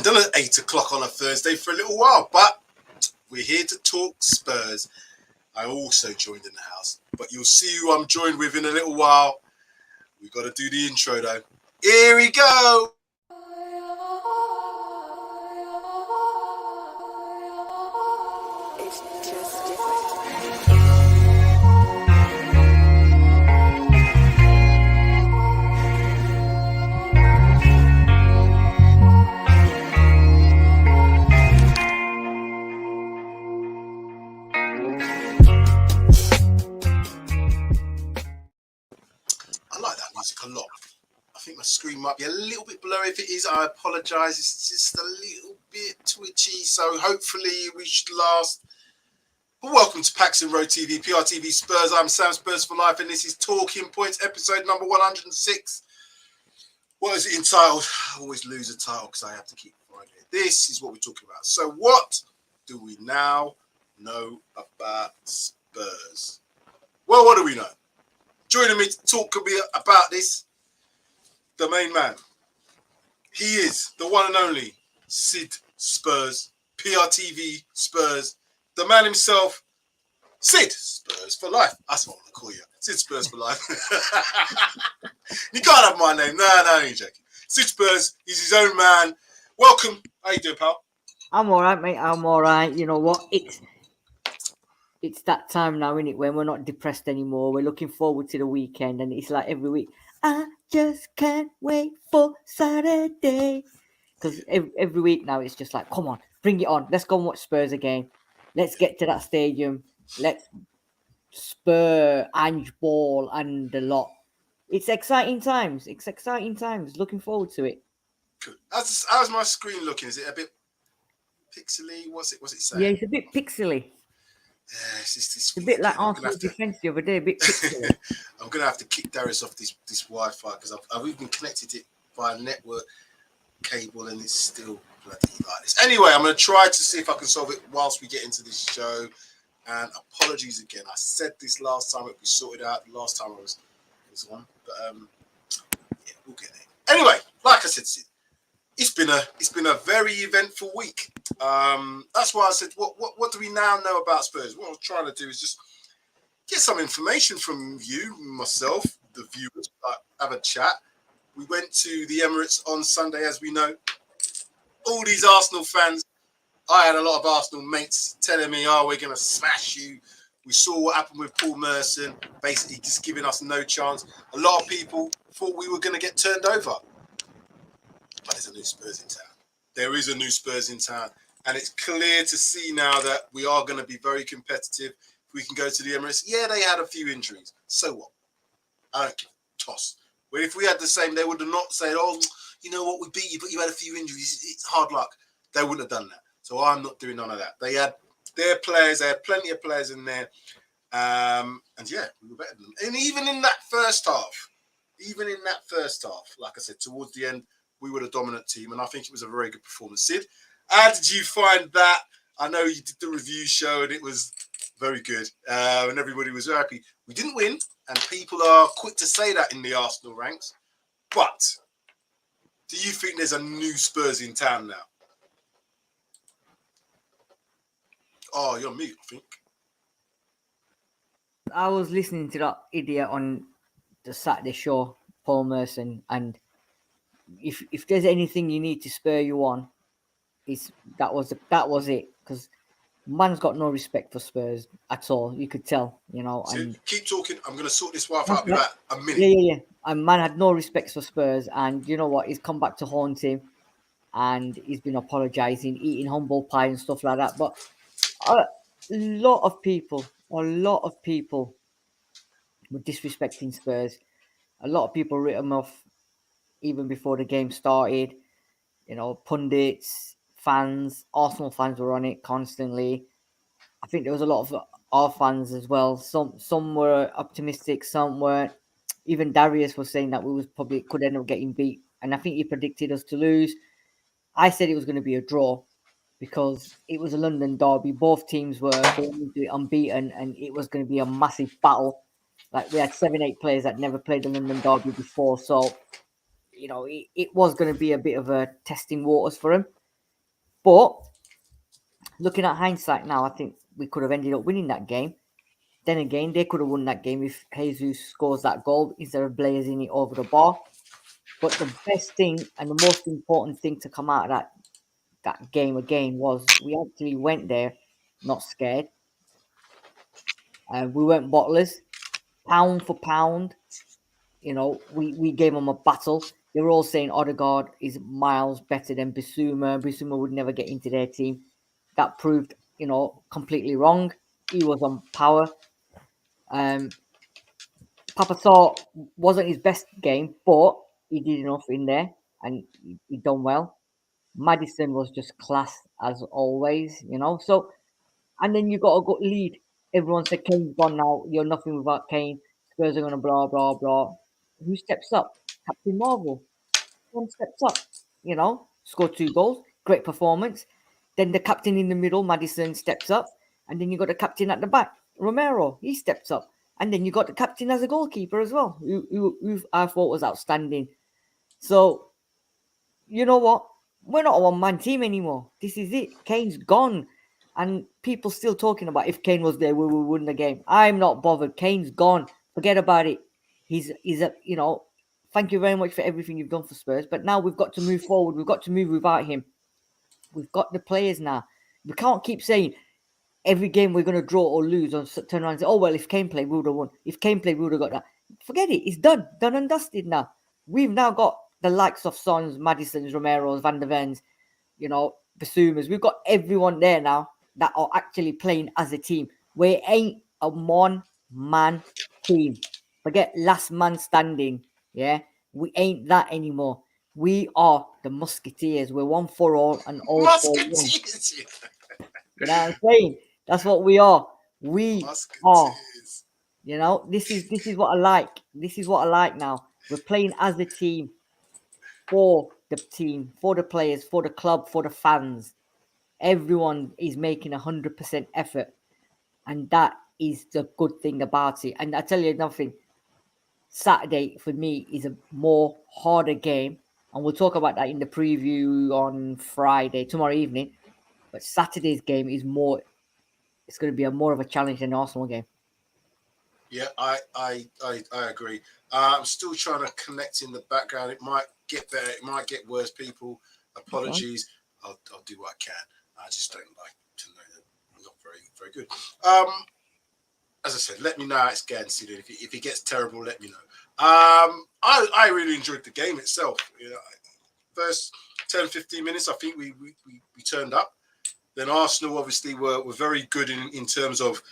hadn't done it at 8 o'clock on a Thursday for a little while, but we're here to talk Spurs. I also joined in the house, but you'll see who I'm joined with in a little while. We've got to do the intro though. Here we go. It's just different. A lot. I think my screen might be a little bit blurry. If it is, I apologize. It's just a little bit twitchy, so hopefully we should last. But welcome to Pax and Road TV, PRTvSpurs. I'm Sam Spurs for Life, and this is Talking Points, episode number 106. What is it entitled? I always lose a title because I have to keep finding it. This is what we're talking about. So what do we now know about Spurs? Well, what do we know? Joining me to talk about this, the main man. He is the one and only Sid Spurs, PRTvSpurs, the man himself, Sid Spurs for Life. That's what I'm going to call you. Sid Spurs for Life. You can't have my name. No, I ain't joking. Sid Spurs, he's his own man. Welcome. How you doing, pal? I'm all right, mate. I'm all right. You know what? It's that time now, isn't it, when we're not depressed anymore. We're looking forward to the weekend, and it's like every week, I just can't wait for Saturday. Because every week now, it's just like, come on, bring it on. Let's go and watch Spurs again. Let's get to that stadium. Let's spur Ange Ball and the lot. It's exciting times. Looking forward to it. Good. How's my screen looking? Is it a bit pixely? What's it saying? Yeah, it's a bit pixely. Yeah, it's a bit like Arsenal defence the other day, a bit pixely. I'm going to have to kick Darius off this Wi-Fi because I've even connected it via network cable and it's still bloody like this. Anyway, I'm going to try to see if I can solve it whilst we get into this show. And apologies again. I said this last time, it was sorted out. The last time I was on. But yeah, we'll get there. Anyway, like I said, it's been a very eventful week. That's why I said, what do we now know about Spurs? What I was trying to do is just get some information from you, myself, the viewers, have a chat. We went to the Emirates on Sunday, as we know. All these Arsenal fans, I had a lot of Arsenal mates telling me, oh, we're going to smash you. We saw what happened with Paul Merson, basically just giving us no chance. A lot of people thought we were going to get turned over. But there's a new Spurs in town. There is a new Spurs in town. And it's clear to see now that we are going to be very competitive. If we can go to the Emirates, yeah, they had a few injuries. So what? I don't give a toss. But if we had the same, they would have not said, oh, you know what, we beat you, but you had a few injuries. It's hard luck. They wouldn't have done that. So I'm not doing none of that. They had their players. They had plenty of players in there. And yeah, we were better than them. And even in that first half, like I said, towards the end, we were the dominant team. And I think it was a very good performance. Sid, how did you find that? I know you did the review show and it was very good. And everybody was happy. We didn't win. And people are quick to say that in the Arsenal ranks. But do you think there's a new Spurs in town now? Oh, you're me, I think. I was listening to that idiot on the Saturday show, Paul Merson, and if there's anything you need to spur you on, that was it. Because man's got no respect for Spurs at all. You could tell, you know. And keep talking. I'm going to sort this Wi-Fi out in about a minute. Yeah. And man had no respect for Spurs, and you know what? He's come back to haunt him, and he's been apologising, eating humble pie and stuff like that. But a lot of people were disrespecting Spurs. A lot of people wrote them off even before the game started. You know, pundits, fans, Arsenal fans were on it constantly. I think there was a lot of our fans as well. Some were optimistic, some weren't. Even Darius was saying that we could end up getting beat. And I think he predicted us to lose. I said it was going to be a draw because it was a London derby. Both teams were going into it unbeaten and it was going to be a massive battle. Like we had 7-8 players that never played the London derby before. So, you know, it was going to be a bit of a testing waters for him. But looking at hindsight now, I think we could have ended up winning that game. Then again, they could have won that game if Jesus scores that goal instead of blazing it over the bar. But the best thing and the most important thing to come out of that game again was we actually went there not scared. We weren't bottlers, pound for pound. We gave them a battle. They were all saying Odegaard is miles better than Bissouma. Bissouma would never get into their team. That proved, completely wrong. He was on power. Papa saw wasn't his best game, but he did enough in there and he done well. Maddison was just class as always. So, and then you got a good lead. Everyone said Kane's gone now. You're nothing without Kane. Spurs are gonna blah blah blah. Who steps up? Captain Marvel. One steps up. Scored 2 goals. Great performance. Then the captain in the middle, Maddison, steps up, and then you got the captain at the back, Romero. He steps up, and then you got the captain as a goalkeeper as well, who I thought was outstanding. So you know what? We're not a one-man team anymore. This is it. Kane's gone. And people still talking about if Kane was there, we would win the game. I'm not bothered. Kane's gone. Forget about it. He's thank you very much for everything you've done for Spurs. But now we've got to move forward. We've got to move without him. We've got the players now. We can't keep saying every game we're going to draw or lose or turn around and say, oh, well, if Kane played, we would have won. If Kane played, we would have got that. Forget it. It's done. Done and dusted now. We've now got the likes of Sons, Maddisons, Romeros, Van der Vens, Basumas. We've got everyone there now that are actually playing as a team. We ain't a one-man team. Forget last man standing. Yeah, we ain't that anymore. We are the Musketeers. We're one for all and all for one. Musketeers. You know what I'm saying? That's what we are. We are. Musketeers. This is what I like. This is what I like now. We're playing as a team, for the team, for the players, for the club, for the fans. Everyone is making 100% effort, and that is the good thing about it. And I tell you nothing. Saturday for me is a more harder game, and we'll talk about that in the preview on Friday, tomorrow evening. But Saturday's game is more. It's going to be more of a challenge than the Arsenal game. Yeah, I agree. I'm still trying to connect in the background. It might get better. It might get worse. People, apologies. I'll do what I can. I just don't like to know that I'm not very good. As I said, let me know how it's getting. If it gets terrible, let me know. I really enjoyed the game itself. First 10, 15 minutes, I think we turned up. Then Arsenal obviously were very good in terms of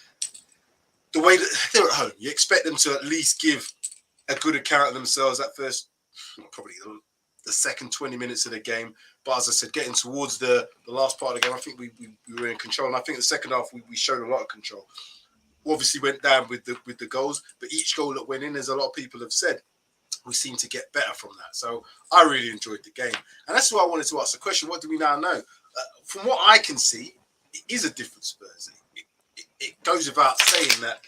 the way that they're at home. You expect them to at least give a good account of themselves that first, probably the second 20 minutes of the game. But as I said, getting towards the last part of the game, I think we were in control. And I think the second half, we showed a lot of control. Obviously went down with the goals, but each goal that went in, as a lot of people have said, we seem to get better from that. So I really enjoyed the game. And that's why I wanted to ask the question, what do we now know? From what I can see, it is a different Spurs. It goes without saying that,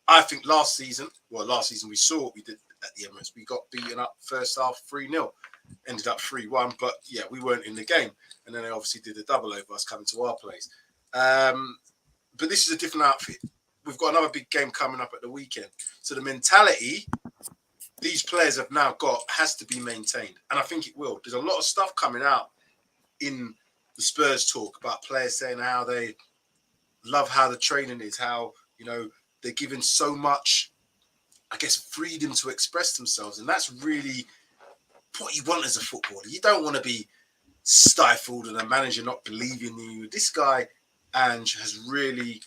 I think last season we saw what we did at the Emirates. We got beaten up first half 3-0, ended up 3-1, but yeah, we weren't in the game. And then they obviously did the double over us coming to our place. But this is a different outfit. We've got another big game coming up at the weekend. So the mentality these players have now got has to be maintained. And I think it will. There's a lot of stuff coming out in the Spurs talk about players saying how they love how the training is, how, they're given so much, I guess, freedom to express themselves. And that's really what you want as a footballer. You don't want to be stifled and a manager not believing in you. This guy, Ange, has really...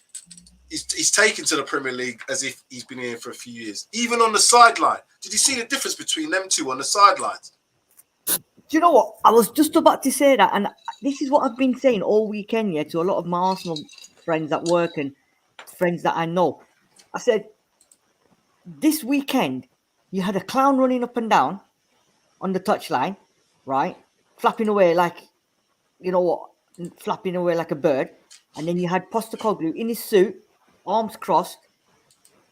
He's taken to the Premier League as if he's been here for a few years. Even on the sideline. Did you see the difference between them two on the sidelines? Do you know what? I was just about to say that. And this is what I've been saying all weekend, to a lot of my Arsenal friends at work and friends that I know. I said, this weekend, you had a clown running up and down on the touchline, right? Flapping away like, flapping away like a bird. And then you had Postecoglou in his suit, arms crossed.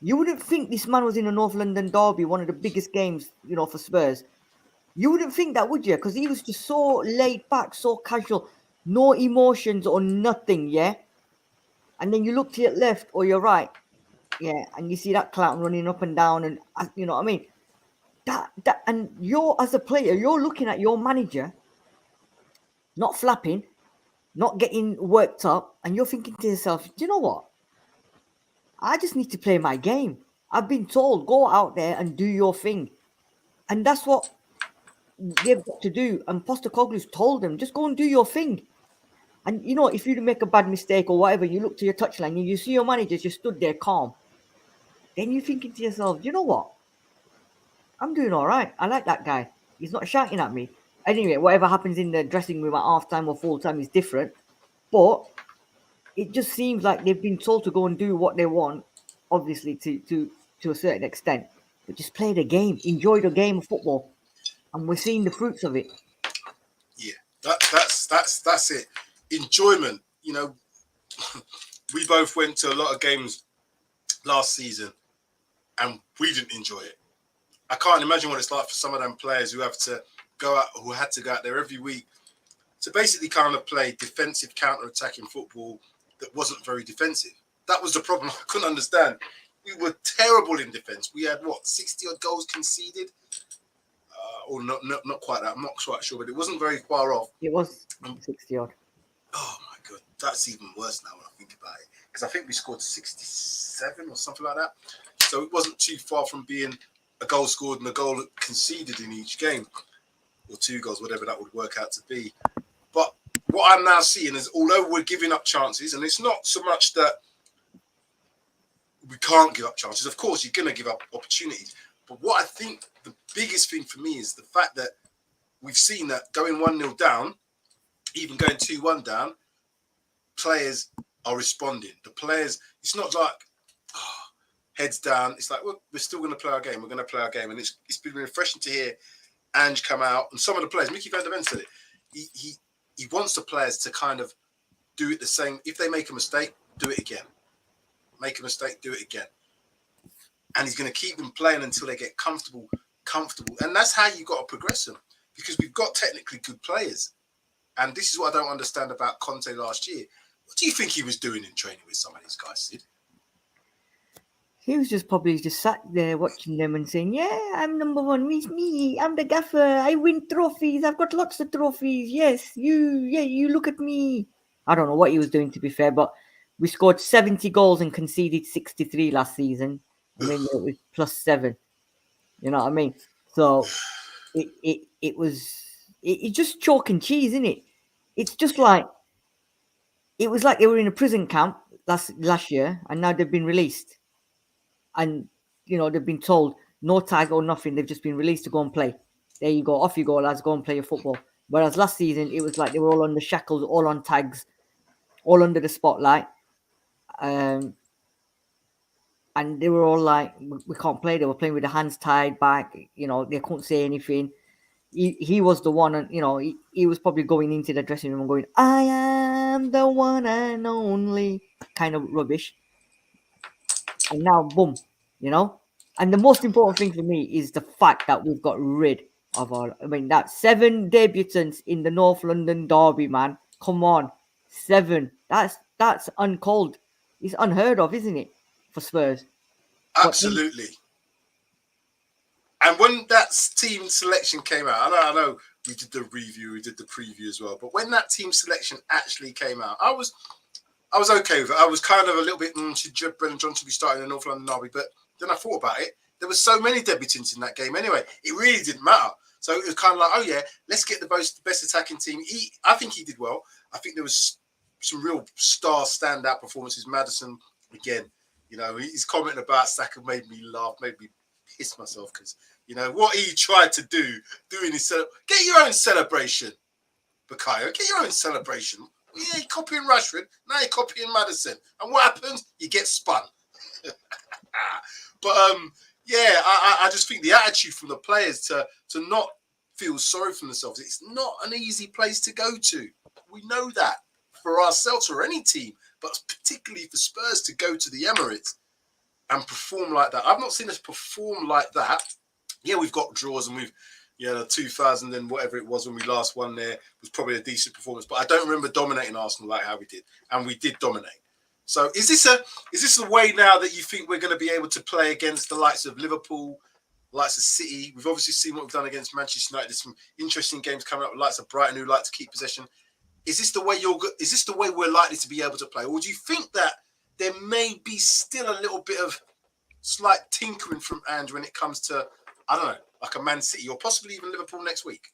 You wouldn't think this man was in a North London derby, one of the biggest games, for Spurs. You wouldn't think that, would you? Because he was just so laid back, so casual. no emotions or nothing, yeah. And then you look to your left or your right, yeah, and you see that clown running up and down, and you know what I mean. That, and you're as a player, you're looking at your manager, not flapping, not getting worked up, and you're thinking to yourself, do you know what? I just need to play my game. I've been told go out there and do your thing, and that's what they've got to do. And Postecoglou's told them just go and do your thing. And you know, if you make a bad mistake or whatever, you look to your touchline and you see your manager just stood there calm. Then you're thinking to yourself, do you know what? I'm doing all right. I like that guy. He's not shouting at me. Anyway, whatever happens in the dressing room at half time or full time is different. But it just seems like they've been told to go and do what they want, obviously to a certain extent. But just play the game, enjoy the game of football, and we're seeing the fruits of it. Yeah, that's it. Enjoyment. You know, we both went to a lot of games last season, and we didn't enjoy it. I can't imagine what it's like for some of them players who have to go out, who had to go out there every week to basically kind of play defensive counter-attacking football that wasn't very defensive. That was the problem. I couldn't understand. We were terrible in defence. We had, 60 odd goals conceded? Or not quite that. I'm not quite sure, but it wasn't very far off. It was 60 odd. Oh, my God. That's even worse now when I think about it. Because I think we scored 67 or something like that. So it wasn't too far from being a goal scored and a goal conceded in each game. Or 2 goals, whatever that would work out to be. But what I'm now seeing is, although we're giving up chances, and it's not so much that we can't give up chances. Of course, you're going to give up opportunities. But what I think the biggest thing for me is the fact that we've seen that going 1-0 down, even going 2-1 down, players are responding. The players, it's not like heads down. It's like, well, we're still going to play our game. We're going to play our game. And it's been refreshing to hear Ange come out. And some of the players, Mickey van der Ven said it, he wants the players to kind of do it the same. If they make a mistake, do it again. Make a mistake, do it again. And he's going to keep them playing until they get comfortable. And that's how you got to progress them, because we've got technically good players. And this is what I don't understand about Conte last year. What do you think he was doing in training with some of these guys, Sid? He was just probably just sat there watching them and saying, yeah, I'm number one. It's me. I'm the gaffer. I win trophies. I've got lots of trophies. Yes, you look at me. I don't know what he was doing, to be fair, but we scored 70 goals and conceded 63 last season. I mean, it was +7. You know what I mean? So it was just chalk and cheese, isn't it? It's just like, it was like they were in a prison camp last year, and now they've been released. And, you know, they've been told no tag or nothing. They've just been released to go and play. There you go. Off you go, lads. Go and play your football. Whereas last season, it was like they were all under shackles, all on tags, all under the spotlight. And they were all like, we can't play. They were playing with their hands tied back. You know, they couldn't say anything. He was the one, and, you know, he was probably going into the dressing room and going, I am the one and only, kind of rubbish. And now, boom, you know. And the most important thing for me is the fact that we've got rid of that 7 debutants in the North London derby, man. Come on, 7. That's uncalled. It's unheard of, isn't it, for Spurs? Absolutely. And when that team selection came out, I know we did the review, we did the preview as well, but when that team selection actually came out, I was okay with it. I was kind of a little bit, should Brennan Johnson be starting in North London derby? But then I thought about it. There were so many debutants in that game anyway. It really didn't matter. So it was kind of like, oh yeah, let's get the best attacking team. I think he did well. I think there was some real star standout performances. Maddison, again, you know, his comment about Saka made me laugh, made me piss myself, because, you know, what he tried to do, doing his get your own celebration, Bukayo. Get your own celebration. Yeah, you're copying Rashford. Now you're copying Maddison. And what happens? You get spun. But yeah, I just think the attitude from the players to not feel sorry for themselves. It's not an easy place to go to. We know that for ourselves or any team, but particularly for Spurs to go to the Emirates and perform like that. I've not seen us perform like that. Yeah, we've got draws and Yeah, the 2000 and whatever it was when we last won there was probably a decent performance. But I don't remember dominating Arsenal like how we did, and we did dominate. So is this a way now that you think we're going to be able to play against the likes of Liverpool, likes of City? We've obviously seen what we've done against Manchester United. There's some interesting games coming up with likes of Brighton who like to keep possession. Is this the way we're likely to be able to play, or do you think that there may be still a little bit of slight tinkering from Ange when it comes to, I don't know, like a Man City or possibly even Liverpool next week?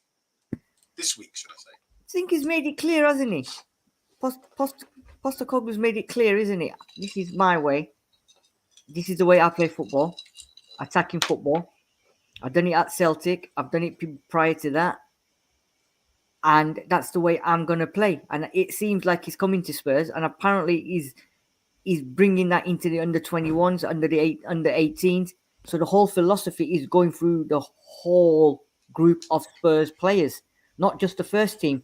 This week, should I say? I think he's made it clear, hasn't he? Postecoglou's made it clear, isn't it? This is my way. This is the way I play football, attacking football. I've done it at Celtic. I've done it prior to that. And that's the way I'm going to play. And it seems like he's coming to Spurs. And apparently he's bringing that into the under-21s, under-18s. So the whole philosophy is going through the whole group of Spurs players, not just the first team.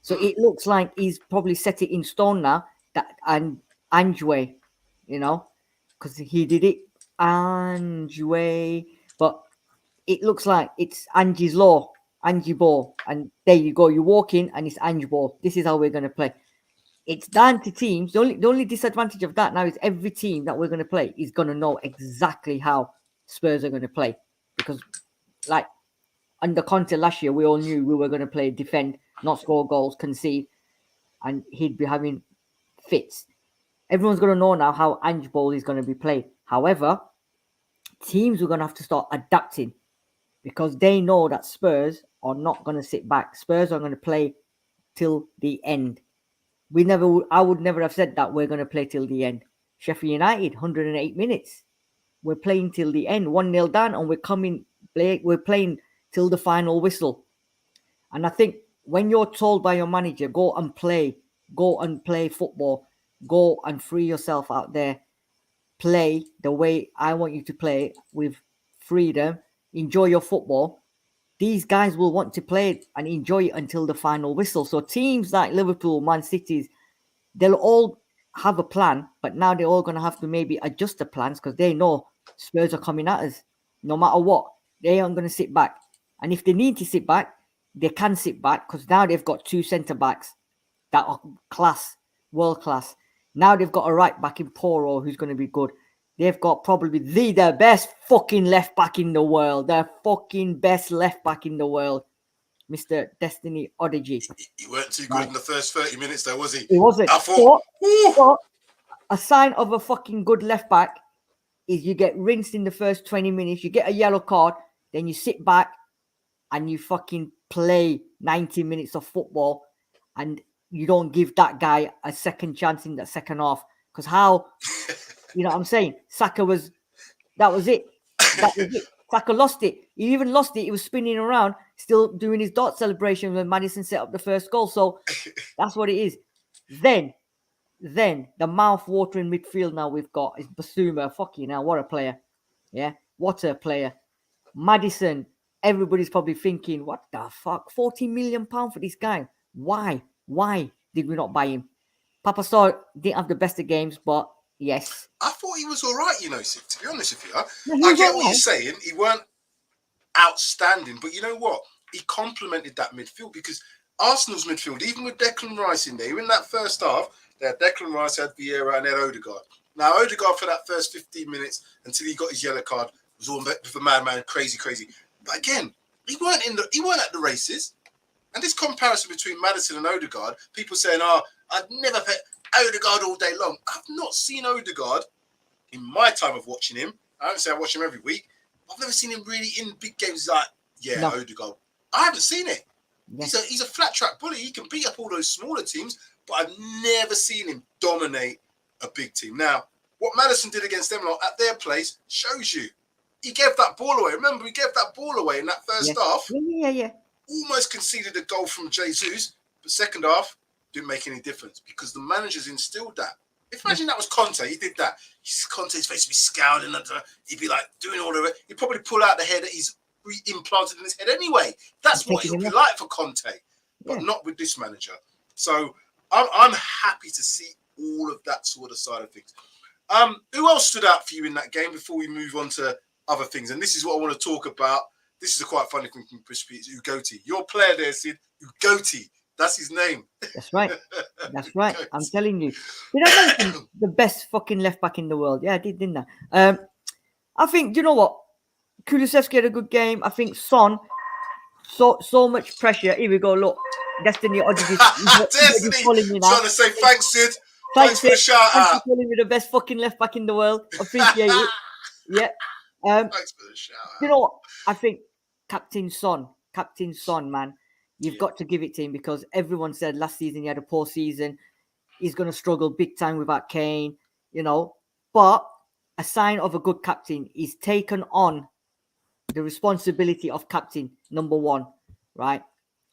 So it looks like he's probably set it in stone now. And Ange way, because he did it Ange way. But it looks like it's Angie's law, Angie ball. And there you go. You walk in and it's Angie ball. This is how we're going to play. It's down to teams. The only disadvantage of that now is every team that we're going to play is going to know exactly how Spurs are going to play. Because, like, under Conte last year, we all knew we were going to play defend, not score goals, concede, and he'd be having fits. Everyone's going to know now how Ange ball is going to be played. However, teams are going to have to start adapting because they know that Spurs are not going to sit back. Spurs are going to play till the end. I would never have said that we're going to play till the end. Sheffield United, 108 minutes. We're playing till the end, 1-0 down, and we're playing till the final whistle. And I think when you're told by your manager, go and play football, go and free yourself out there, play the way I want you to play with freedom, enjoy your football, these guys will want to play it and enjoy it until the final whistle. So teams like Liverpool, Man City, they'll all have a plan, but now they're all going to have to maybe adjust the plans because they know Spurs are coming at us. No matter what, they aren't going to sit back. And if they need to sit back, they can sit back because now they've got two centre-backs that are class, world class. Now they've got a right back in Poro who's going to be good. They've got probably the best fucking left back in the world. The fucking best left back in the world. Mr. Destiny Deji. He weren't too good in the first 30 minutes though, was he? He wasn't. I thought, but a sign of a fucking good left back is you get rinsed in the first 20 minutes, you get a yellow card, then you sit back and you fucking play 90 minutes of football and you don't give that guy a second chance in that second half. Because how... You know what I'm saying? That was it. Saka lost it. He even lost it. He was spinning around, still doing his dot celebration when Maddison set up the first goal. So that's what it is. Then the mouth-watering midfield now we've got is Basuma. Fucking hell, what a player. Yeah, what a player. Maddison, everybody's probably thinking, what the fuck? £40 million for this guy. Why? Why did we not buy him? Papa Star didn't have the best of games, but yes. I thought he was all right, Sid, to be honest with you. I get what you're saying. He weren't outstanding, but you know what? He complemented that midfield because Arsenal's midfield, even with Declan Rice in there, in that first half, they had Declan Rice, had Vieira, and then Odegaard. Now, Odegaard for that first 15 minutes until he got his yellow card was all with the madman, crazy. But again, he weren't at the races. And this comparison between Maddison and Odegaard, people saying, I'd never put Odegaard all day long. I've not seen Odegaard in my time of watching him. I don't say I watch him every week. I've never seen him really in big games like, no. Odegaard. I haven't seen it. Yeah. He's a flat track bully. He can beat up all those smaller teams, but I've never seen him dominate a big team. Now, what Maddison did against them at their place shows you. He gave that ball away. Remember, he gave that ball away in that first half. Yeah. Almost conceded a goal from Jesus, but second half didn't make any difference because the managers instilled that. Imagine that was Conte. He did that. Conte's face would be scowling. He'd be like doing all of it. He'd probably pull out the hair that he's implanted in his head anyway. That's what it would be like for Conte, but not with this manager. So I'm happy to see all of that sort of side of things. Who else stood out for you in that game before we move on to other things? And this is what I want to talk about. This is a quite funny thing from It's Ugoti. Your player there, Sid, Ugoti. That's his name. That's right. That's right. I'm telling you. Did I mention the best fucking left back in the world? Yeah, I did, didn't I? I think, do you know what? Kulusevski had a good game. I think Son, so much pressure. Here we go. Look, Destiny Oddity. Destiny. Calling me now. Trying to say thanks, Sid. Thanks for Sid. the shout Thanks out. for calling me the best fucking left back in the world. Appreciate it. Yeah. Thanks for the shout out. You know what? I think Captain Son, man, you've got to give it to him because everyone said last season he had a poor season. He's going to struggle big time without Kane, you know. But a sign of a good captain, he's taken on the responsibility of captain number 1, right?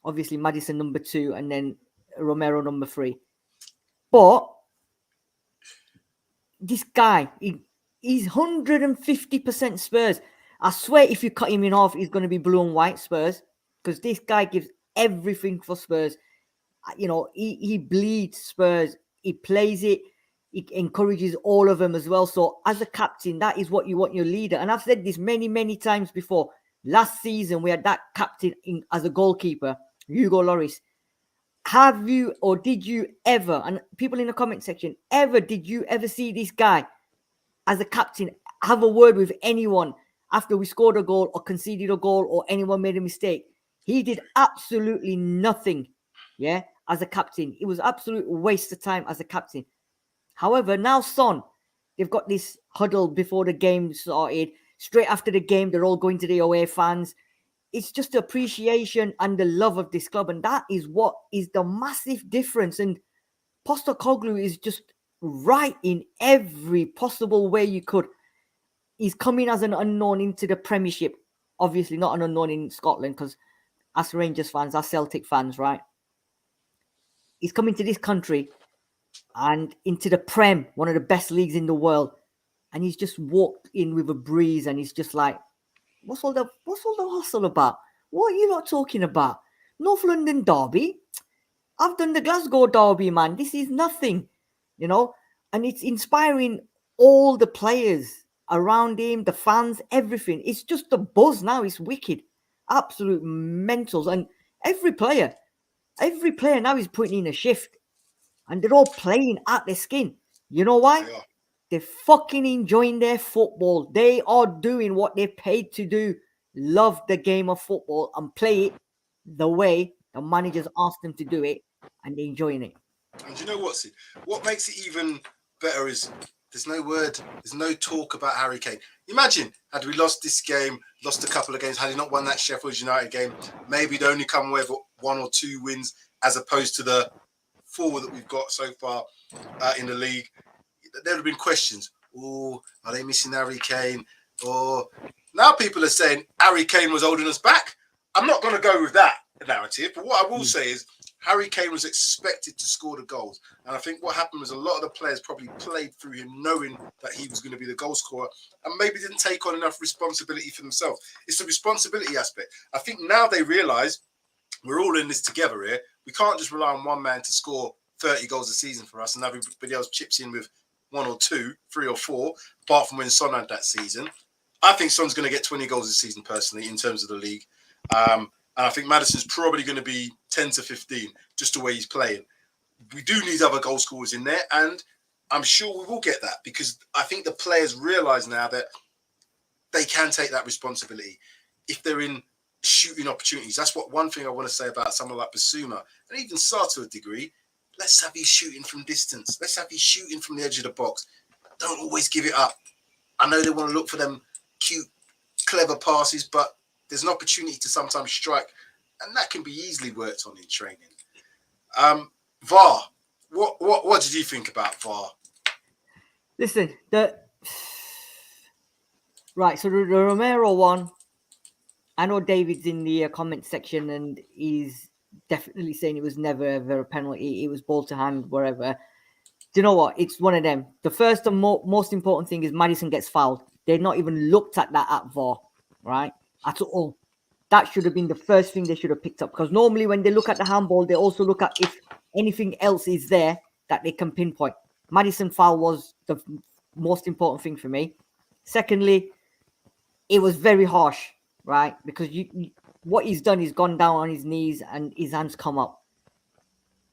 Obviously, Maddison number 2, and then Romero number 3. But this guy, he's 150% Spurs. I swear if you cut him in half, he's going to be blue and white Spurs because this guy gives everything for Spurs. You know, he bleeds Spurs. He plays it. He encourages all of them as well. So as a captain, that is what you want your leader. And I've said this many, many times before. Last season, we had that captain as a goalkeeper, Hugo Lloris. Have you or did you ever, and people in the comment section, did you ever see this guy as a captain have a word with anyone after we scored a goal or conceded a goal or anyone made a mistake? He did absolutely nothing, yeah, as a captain. It was absolute waste of time as a captain. However, now Son, they've got this huddle before the game started. Straight after the game, they're all going to the away fans. It's just the appreciation and the love of this club. And that is what is the massive difference. And Postecoglou is just right in every possible way you could. He's coming as an unknown into the Premiership. Obviously not an unknown in Scotland because us Rangers fans, us Celtic fans, right? He's coming to this country and into the Prem, one of the best leagues in the world. And he's just walked in with a breeze and he's just like, what's all the hustle about? What are you not talking about? North London derby? I've done the Glasgow derby, man. This is nothing, you know? And it's inspiring all the players around him, the fans, everything. It's just the buzz now. It's wicked. Absolute mentals. And every player now is putting in a shift. And they're all playing at their skin. You know why? Yeah. They're fucking enjoying their football. They are doing what they're paid to do. Love the game of football and play it the way the managers ask them to do it. And they're enjoying it. And you know what, Sid? What makes it even better is there's no talk about Harry Kane. Imagine, had we lost this game, lost a couple of games, had he not won that Sheffield United game, maybe they'd only come away with 1 or 2 wins as opposed to the 4 that we've got so far in the league. There would have been questions. Oh, are they missing Harry Kane? Or now people are saying Harry Kane was holding us back. I'm not going to go with that narrative, but what I will say is Harry Kane was expected to score the goals. And I think what happened was a lot of the players probably played through him knowing that he was going to be the goal scorer and maybe didn't take on enough responsibility for themselves. It's the responsibility aspect. I think now they realise we're all in this together here. We can't just rely on one man to score 30 goals a season for us and everybody else chips in with 1 or 2, 3 or 4, apart from when Son had that season. I think Son's going to get 20 goals this season, personally, in terms of the league. And I think Maddison's probably going to be 10 to 15, just the way he's playing. We do need other goal scorers in there, and I'm sure we will get that because I think the players realise now that they can take that responsibility if they're in shooting opportunities. That's what one thing I want to say about someone like Basuma, and even Sarr to a degree. Let's have you shooting from distance. Let's have you shooting from the edge of the box. Don't always give it up. I know they want to look for them cute, clever passes, but there's an opportunity to sometimes strike, and that can be easily worked on in training. VAR. What did you think about VAR? Listen, so the Romero one, I know David's in the comment section and he's definitely saying it was never ever a penalty. It was ball to hand, wherever. Do you know what? It's one of them. The first and most important thing is Maddison gets fouled. They've not even looked at that at VAR, right? At all. That should have been the first thing they should have picked up. Because normally when they look at the handball, they also look at if anything else is there that they can pinpoint. Maddison foul was the most important thing for me. Secondly, it was very harsh. right? Because what he's done, he's gone down on his knees and his hands come up.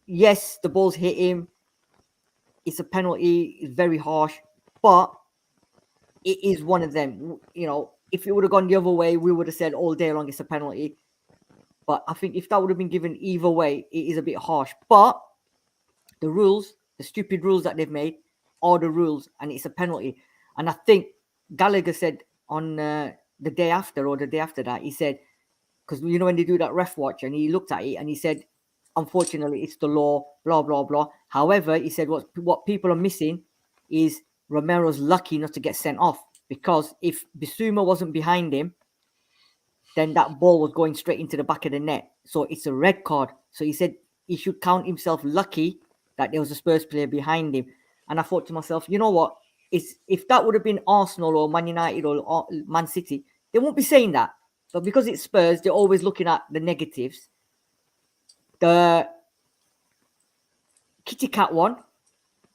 Yes, the ball's hit him. It's a penalty. It's very harsh, but it is one of them. You know, if it would have gone the other way, we would have said all day long it's a penalty. But I think if that would have been given either way, it is a bit harsh. But the rules, the stupid rules that they've made, are the rules, and it's a penalty. And I think Gallagher said on the day after or the day after that, he said, because you know when they do that ref watch, and he looked at it and he said, unfortunately, it's the law, blah blah blah. However, he said what people are missing is Romero's lucky not to get sent off, because if Bissouma wasn't behind him, then that ball was going straight into the back of the net. So it's a red card. So he said he should count himself lucky that there was a Spurs player behind him. And I thought to myself, you know what? If that would have been Arsenal or Man United or Man City, they won't be saying that. But because it's Spurs, they're always looking at the negatives. The Kitty Cat one,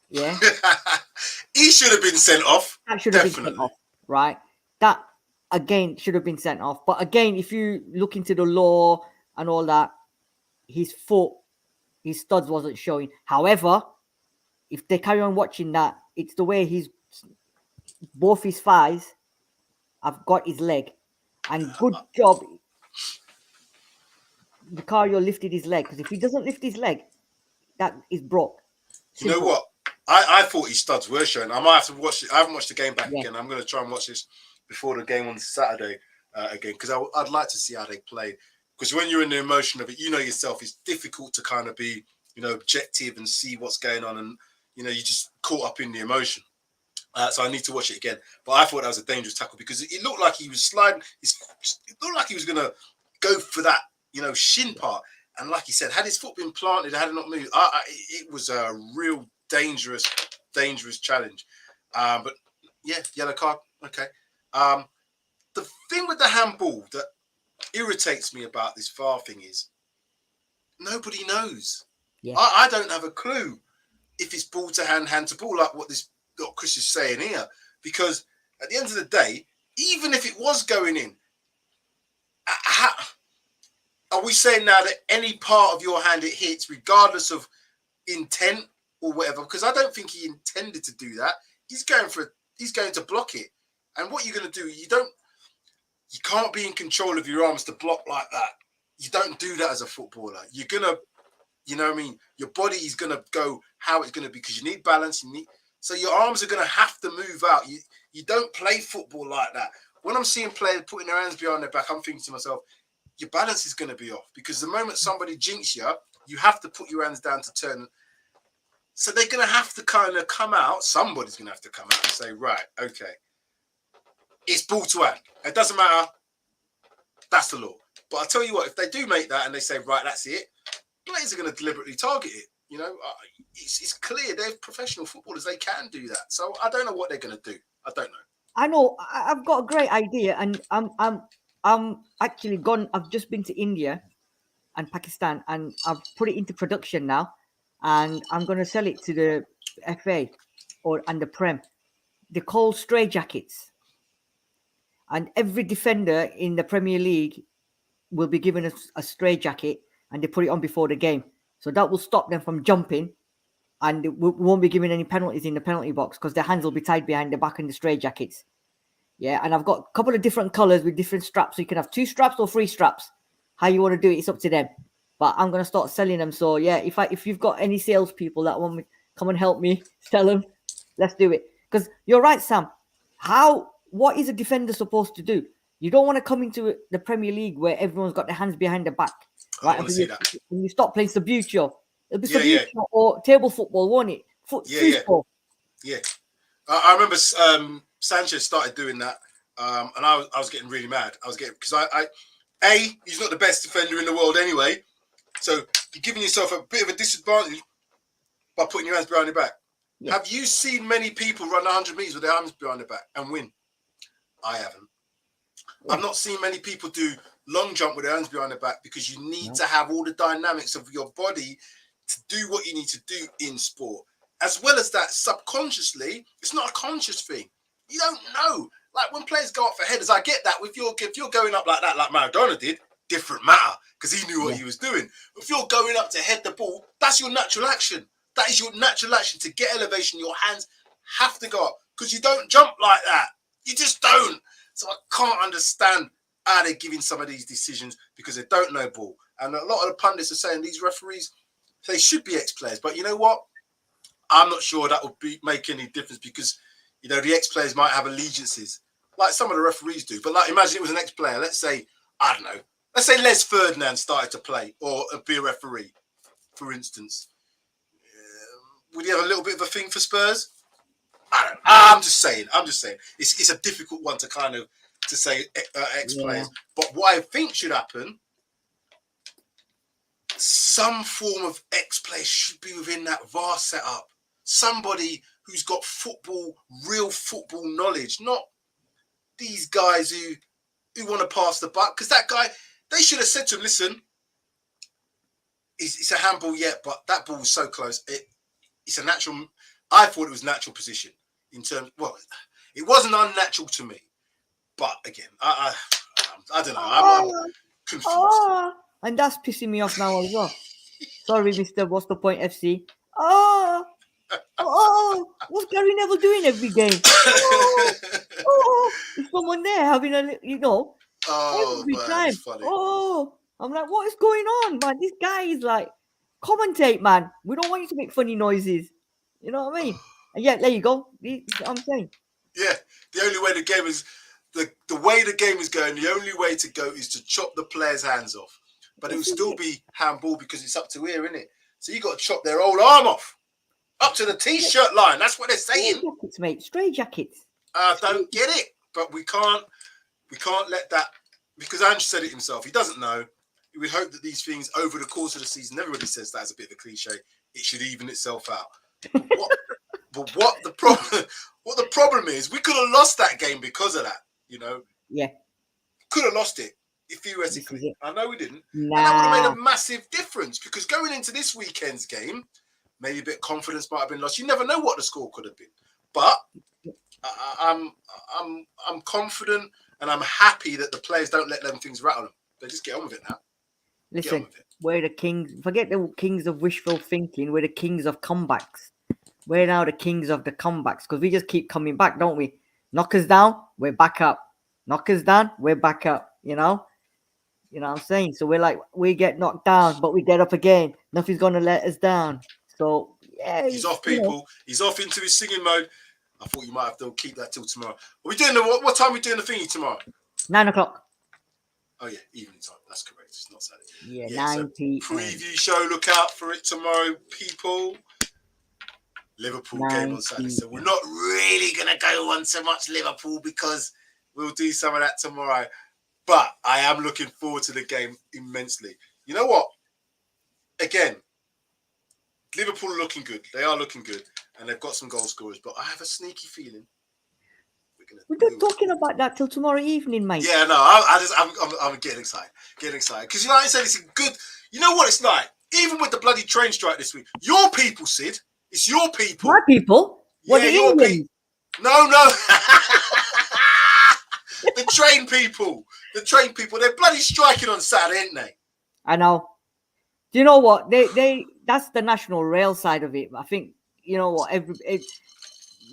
yeah. He should have been sent off. That should have been sent off, right? That, again, should have been sent off. But again, if you look into the law and all that, his foot, his studs wasn't showing. However, if they carry on watching that, it's the way both his thighs have got his leg. And good job, Vicario lifted his leg. Because if he doesn't lift his leg, that is broke. Simple. You know what? I thought his studs were showing. I might have to watch it. I haven't watched the game back again. I'm going to try and watch this before the game on Saturday again, because I'd like to see how they play. Because when you're in the emotion of it, you know yourself, it's difficult to kind of be, you know, objective and see what's going on, and you know, you just caught up in the emotion. So I need to watch it again. But I thought that was a dangerous tackle, because it looked like he was sliding. It looked like he was going to go for that, you know, shin part. And like he said, had his foot been planted, had it not moved, it was a real dangerous challenge. But yeah, yellow card. Okay. The thing with the handball that irritates me about this VAR thing is nobody knows. Yeah. I don't have a clue if it's ball to hand, hand to ball, like what Chris is saying here. Because at the end of the day, even if it was going in, are we saying now that any part of your hand it hits, regardless of intent or whatever? Because I don't think he intended to do that. He's going to block it. And what you're going to do, you can't be in control of your arms to block like that. You don't do that as a footballer. You're going to, you know what I mean? Your body is going to go how it's going to be, because you need balance. So your arms are going to have to move out. You don't play football like that. When I'm seeing players putting their hands behind their back, I'm thinking to myself, your balance is going to be off, because the moment somebody jinx you, you have to put your hands down to turn. So they're going to have to kind of come out. Somebody's going to have to come out and say, right, okay, it's ball to hand. It doesn't matter. That's the law. But I'll tell you what, if they do make that and they say, right, that's it, players are going to deliberately target it. You know, it's clear they're professional footballers. They can do that. So I don't know what they're going to do. I don't know. I know. I've got a great idea, and I'm actually gone. I've just been to India and Pakistan, and I've put it into production now, and I'm going to sell it to the FA and the Prem. They're called stray jackets, and every defender in the Premier League will be given a stray jacket, and they put it on before the game, so that will stop them from jumping, and we won't be giving any penalties in the penalty box, because their hands will be tied behind the back in the stray jackets. Yeah, and I've got a couple of different colors with different straps. So you can have 2 straps or 3 straps. How you want to do it, it's up to them. But I'm gonna start selling them. So yeah, if you've got any salespeople that want me, come and help me sell them. Let's do it. Because you're right, Sam. What is a defender supposed to do? You don't want to come into the Premier League where everyone's got their hands behind their back, right? And when you stop playing Subbuteo, it'll be Subbuteo or table football, won't it? Yeah. I remember Sanchez started doing that, and I was getting really mad. I was getting, because he's not the best defender in the world anyway, so you're giving yourself a bit of a disadvantage by putting your hands behind your back. Yeah. Have you seen many people run 100 meters with their hands behind their back and win? I haven't. Yeah. I've not seen many people do long jump with their hands behind their back, because you need to have all the dynamics of your body to do what you need to do in sport. As well as that, subconsciously, it's not a conscious thing. You don't know. Like when players go up for headers, I get that. If you're going up like that, like Maradona did, different matter because he knew what he was doing. If you're going up to head the ball, that's your natural action. That is your natural action to get elevation. Your hands have to go up because you don't jump like that. You just don't. So I can't understand how they're giving some of these decisions because they don't know ball. And a lot of the pundits are saying these referees, they should be ex-players. But you know what? I'm not sure that would make any difference because, you know, the ex-players might have allegiances like some of the referees do. But like, imagine it was an ex-player. Let's say, I don't know. Let's say Les Ferdinand started to play or be a referee, for instance. Would he have a little bit of a thing for Spurs? I don't know. I'm just saying. It's a difficult one to kind of to say ex-players. But what I think should happen, some form of ex-players should be within that VAR setup. Somebody who's got real football knowledge, not these guys who want to pass the buck. Because that guy, they should have said to him, listen, it's a handball, but that ball was so close. It's a natural. I thought it was natural position in terms. Well, it wasn't unnatural to me, but again, I don't know. I'm confused. And that's pissing me off now as well. Sorry, Mr. What's the point, FC? What's Gary Neville doing every game? Is someone there having a, every time? It's funny. I'm like, what is going on, man? This guy is like, commentate, man. We don't want you to make funny noises. You know what I mean? And yeah, there you go. I'm saying. Yeah, the only way the game is the way the game is going. The only way to go is to chop the players' hands off. But it will still be handball because it's up to here, isn't it? So you got to chop their old arm off, up to the t-shirt line. That's what they're saying. Stray jackets, mate. Stray jackets. I don't get it, but we can't let that, because Ange said it himself. He doesn't know. We would hope that these things over the course of the season, everybody says that as a bit of a cliche, it should even itself out. What the problem is, we could have lost that game because of that, you know? Yeah. Could have lost it, theoretically. I know we didn't. Nah. And that would have made a massive difference because going into this weekend's game, maybe a bit of confidence might have been lost. You never know what the score could have been. But I'm confident and I'm happy that the players don't let them things rattle them. They just get on with it now. Listen, we're the kings. Forget the kings of wishful thinking. We're the kings of comebacks. We're now the kings of the comebacks because we just keep coming back, don't we? Knock us down, we're back up. Knock us down, we're back up. You know what I'm saying? So we're like, we get knocked down, but we get up again. Nothing's gonna let us down. So yeah, he's off, people. He's off into his singing mode. I thought you might have to keep that till tomorrow. Are we doing what time are we doing the thingy tomorrow? 9 o'clock. Oh yeah, evening time. That's correct. It's not Saturday. Yeah, 9 p.m. Preview show. Look out for it tomorrow, people. Liverpool game on Saturday. So we're not really gonna go on so much Liverpool because we'll do some of that tomorrow. But I am looking forward to the game immensely. You know what? Again, Liverpool are looking good. They are looking good, and they've got some goal scorers. But I have a sneaky feeling we're not talking about that till tomorrow evening, mate. Yeah, no, I'm getting excited, because you know I said it's a good. You know what it's like, even with the bloody train strike this week. Your people, Sid, it's your people. My people. What yeah, your people? No. The train people. They're bloody striking on Saturday, ain't they? I know. Do you know what? They that's the national rail side of it. I think, you know what,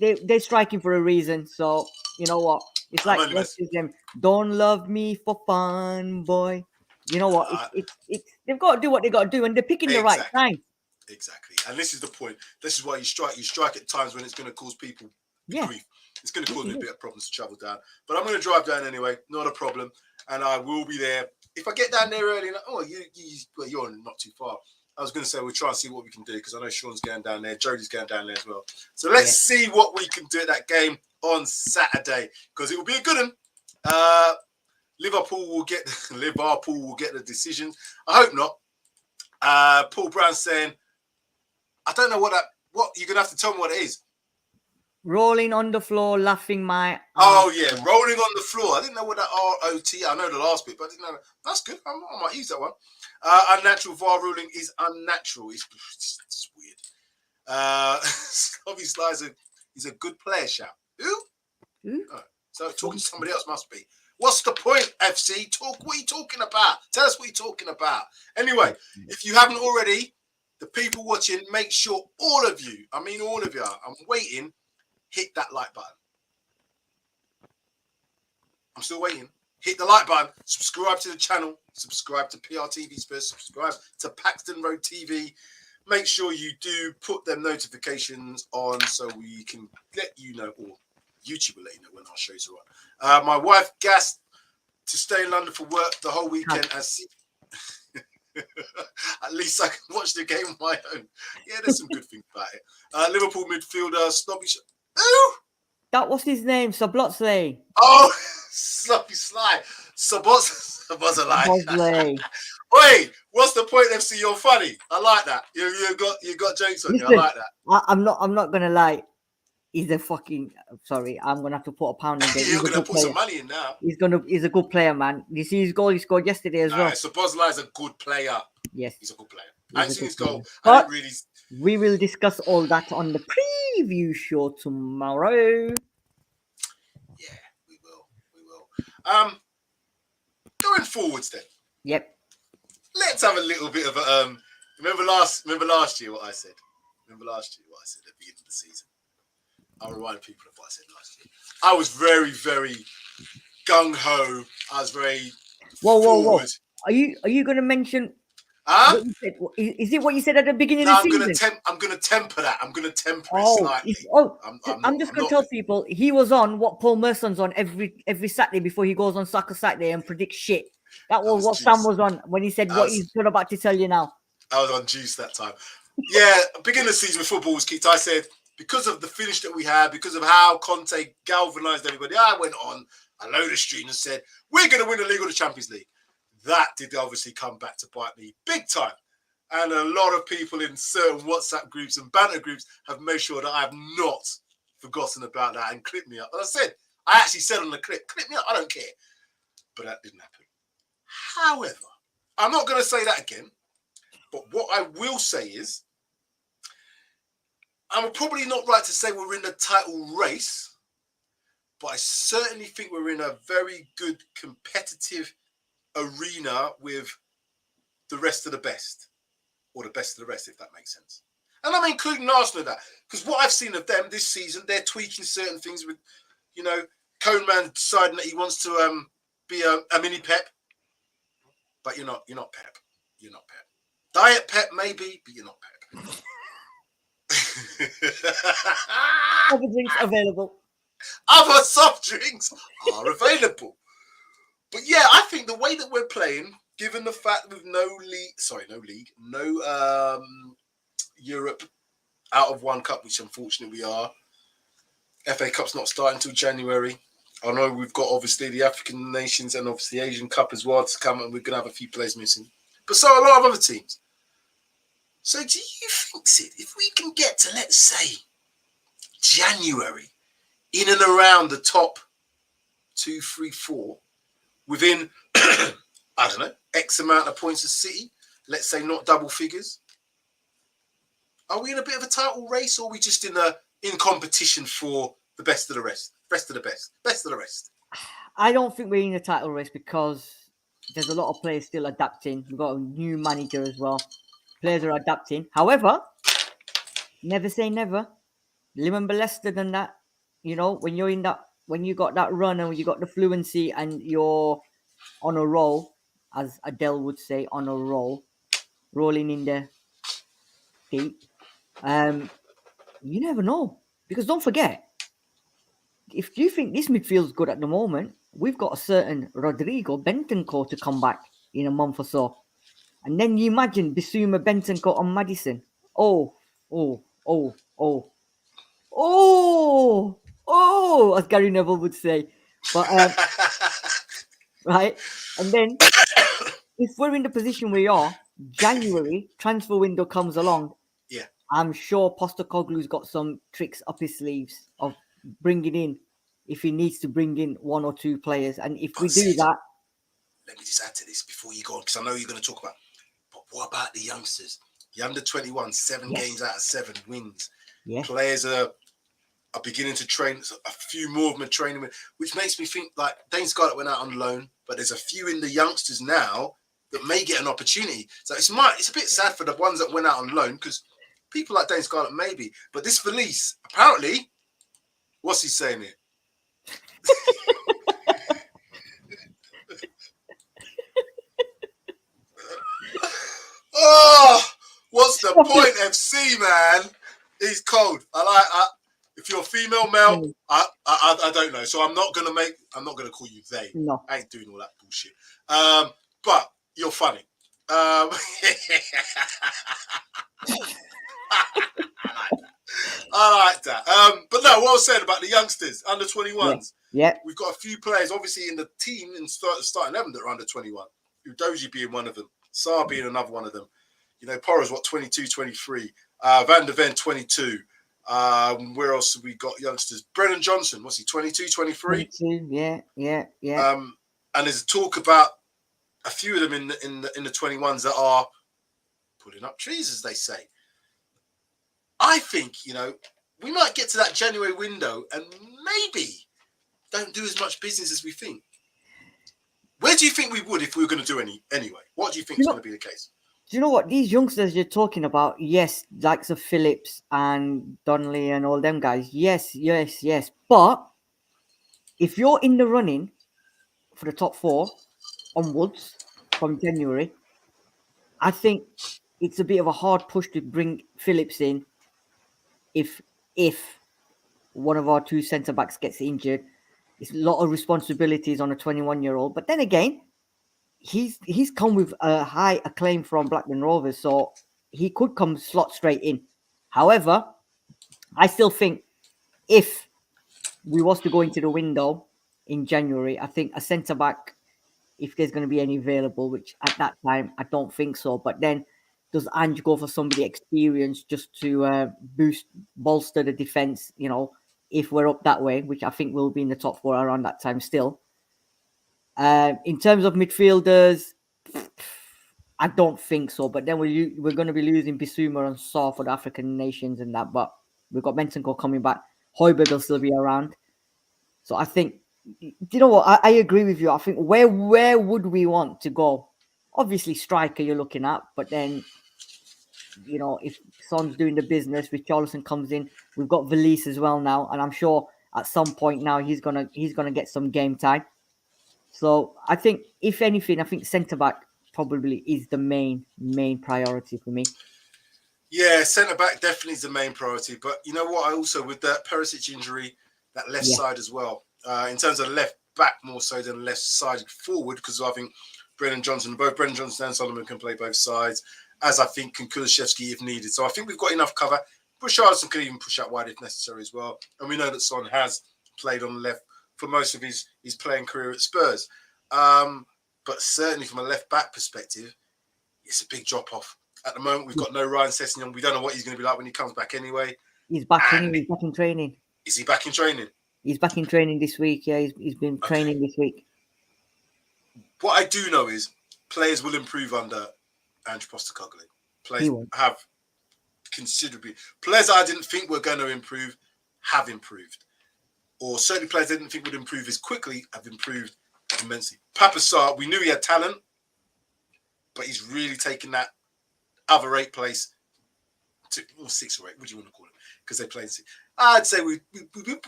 they're striking for a reason. So you know what? It's like them. Don't love me for fun, boy. You know what? It's they've got to do what they got to do, and they're picking the right time. Exactly, and this is the point. This is why you strike. You strike at times when it's going to cause people grief. It's going to cause me a bit of problems to travel down, but I'm going to drive down anyway. Not a problem, and I will be there. If I get down there early, you're not too far. I was going to say we'll try and see what we can do because I know Sean's going down there, Jodi's going down there as well. So let's see what we can do at that game on Saturday because it will be a good one. Liverpool will get the decision. I hope not. Paul Brown saying, I don't know what you're going to have to tell me what it is. Rolling on the floor, laughing my... Oh, yeah, rolling on the floor. I didn't know what that R-O-T... I know the last bit, but I didn't know. That's good. I might use that one. Unnatural VAR ruling is unnatural. It's weird. Obviously, he's a good player, shout. Who? Who? Oh, So talking to somebody else must be. What's the point, FC? Talk. What are you talking about? Tell us what you're talking about. Anyway, if you haven't already, the people watching, make sure all of you, I mean all of you, I'm waiting, hit that like button. I'm still waiting. Hit the like button, subscribe to the channel, subscribe to PRTvSpurs, subscribe to Paxton Road TV. Make sure you do put them notifications on so we can let you know, or YouTube will let you know when our shows are on. My wife gassed to stay in London for work the whole weekend. At least I can watch the game on my own. Yeah, there's some good things about it. Liverpool midfielder, Snobby. Ooh! That was his name, Sablotzley. Oh, Sloppy Sly. Bosley. Wait, what's the point, FC? You're funny. I like that. You got jokes on you. I like that. I'm not gonna lie. He's a fucking sorry. I'm gonna have to put a pound in there. You're gonna put some money in now. He's a good player, man. You see his goal he scored yesterday as well. So Bosley is a good player. Yes, he's a good player. I ain't seen his goal. But we will discuss all that on the preview show tomorrow. Yeah, we will. Going forwards then. Yep. Let's have a little bit of a remember last year what I said? Remember last year what I said at the beginning of the season? I'll remind people of what I said last year. I was very, very gung-ho. I was very forward. Are you gonna mention what you said? Is it what you said at the beginning of the season? I'm gonna temper that. I'm gonna temper it slightly. I'm just gonna tell people he was on what Paul Merson's on every Saturday before he goes on Soccer Saturday and predicts shit. That was what Sam was on when he said what he's about to tell you now. I was on juice that time. Yeah, beginning of the season, football was kicked. I said, because of the finish that we had, because of how Conte galvanised everybody, I went on a load of stream and said, we're going to win the league or the Champions League. That did obviously come back to bite me big time. And a lot of people in certain WhatsApp groups and banter groups have made sure that I have not forgotten about that and clipped me up. And I actually said on the clip me up, I don't care. But that didn't happen. However, I'm not going to say that again. But what I will say is, I'm probably not right to say we're in the title race, but I certainly think we're in a very good competitive arena with the rest of the best, or the best of the rest, if that makes sense. And I'm including Arsenal in that, because what I've seen of them this season, they're tweaking certain things with, Koeman deciding that he wants to be a mini Pep, but you're not Pep. You're not Pep. Diet Pep maybe, but you're not Pep. Other drinks available. Other soft drinks are available. But yeah, I think the way that we're playing, given the fact with no Europe out of one cup, which unfortunately we are. FA Cup's not starting until January. I know we've got obviously the African nations and obviously the Asian Cup as well to come, and we're going to have a few players missing. But so a lot of other teams. So do you think, Sid, if we can get to, let's say, January, in and around the top 2, 3, 4, within, I don't know, X amount of points of City, let's say not double figures, are we in a bit of a title race, or are we just in competition for the best of the rest? Best of the rest. I don't think we're in a title race because there's a lot of players still adapting. We've got a new manager as well. Players are adapting. However, never say never. Remember Leicester than that. When you're in that, when you got that run and when you got the fluency and you're on a roll, as Adele would say, on a roll, rolling in the deep. You never know, because don't forget, if you think this midfield's good at the moment, we've got a certain Rodrigo Bentancur to come back in a month or so. And then you imagine Bissouma, Bentancur on Maddison. Oh, as Gary Neville would say. But, right? And then, if we're in the position we are, January, transfer window comes along. Yeah. I'm sure Postecoglou's got some tricks up his sleeves of bringing in, if he needs to bring in 1 or 2 players. And if we do that... Let me just add to this before you go on, because I know you're going to talk about... But what about the youngsters? The under 21, 7 games out of 7 wins. Yeah. Players are are beginning to train. A few more of them are training, which makes me think like Dane Scarlett went out on loan, but there's a few in the youngsters now that may get an opportunity. So it's a bit sad for the ones that went out on loan because people like Dane Scarlett maybe, but this Felice apparently, what's he saying here? Oh, what's the point, FC man? He's cold. If you're a female, male, I don't know. So I'm not gonna call you they. No. I ain't doing all that bullshit. But you're funny. I like that. But no, what I was saying about the youngsters, under 21s. Yeah. We've got a few players, obviously, in the team in starting 11 that are under 21. Udoji being one of them. Saar being another one of them. You know, Porro's 22, 23. Van der Ven, 22. Where else have we got youngsters? Brennan Johnson, what's he, 22, 23? 22, yeah. And there's talk about a few of them in the 21s that are pulling up trees, as they say. I think, you know, we might get to that January window and maybe don't do as much business as we think. Where do you think we would if we were going to do anyway? What do you think is going to be the case? Do you know what? These youngsters you're talking about, yes, likes of Phillips and Donnelly and all them guys, yes. But if you're in the running for the top 4 onwards from January, I think it's a bit of a hard push to bring Phillips in if one of our 2 centre-backs gets injured. It's a lot of responsibilities on a 21-year-old. But then again, he's come with a high acclaim from Blackburn Rovers, so he could come slot straight in. However, I still think if we was to go into the window in January, I think a centre-back, if there's going to be any available, which at that time, I don't think so. But then does Ange go for somebody experienced just to bolster the defence, you know, if we're up that way, which I think we'll be in the top 4 around that time still. In terms of midfielders, I don't think so. But then we're going to be losing Bissouma and Saar for the African nations and that. But we've got MisterK coming back. Højbjerg will still be around. So I think, you know what? I agree with you. I think where would we want to go? Obviously, striker you're looking at. But then, you know, if Son's doing the business, Richarlison comes in. We've got Felice as well now. And I'm sure at some point now he's gonna get some game time. So I think, if anything, I think centre-back probably is the main priority for me. Yeah, centre-back definitely is the main priority. But you know what? I also, with that Perisic injury, that left side as well, in terms of left back more so than left side forward, because I think both Brennan Johnson and Solomon can play both sides, as I think can Kulusevski if needed. So I think we've got enough cover. Richarlison can even push out wide if necessary as well. And we know that Son has played on the left for most of his playing career at Spurs. But certainly from a left-back perspective, it's a big drop-off. At the moment, we've got no Ryan Sessegnon. We don't know what he's going to be like when he comes back anyway. He's back in training. Is he back in training? He's back in training this week. Yeah, he's been training this week. What I do know is players will improve under Ange Postecoglou. Players have considerably. Players I didn't think were going to improve have improved. Or certainly players I didn't think would improve as quickly have improved immensely. Papa Sarr, we knew he had talent, but he's really taken that other 8 place to 6 or 8. What do you want to call it? Because they play. I'd say we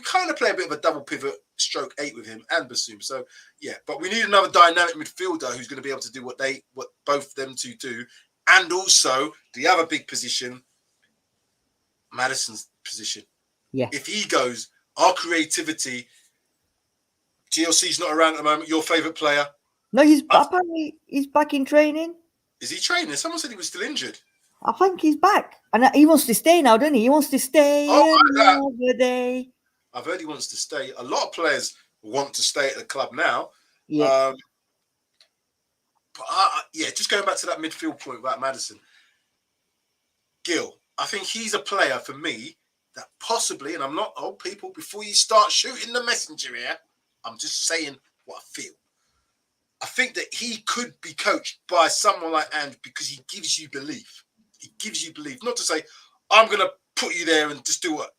kind of play a bit of a double pivot stroke 8 with him and Bassoum. So yeah, but we need another dynamic midfielder who's going to be able to do what both them two do, and also the other big position, Maddison's position. Yeah, if he goes, our creativity. GLC's not around at the moment. Your favourite player? No, he's apparently he's back in training. Is he training? Someone said he was still injured. I think he's back, and he wants to stay now, doesn't he? He wants to stay another day. I've heard he wants to stay. A lot of players want to stay at the club now. Yeah. But just going back to that midfield point about Maddison, Gil, I think he's a player for me that possibly, and I'm not old people, before you start shooting the messenger here, I'm just saying what I feel. I think that he could be coached by someone like Ange because he gives you belief. He gives you belief. Not to say, I'm going to put you there and just do what.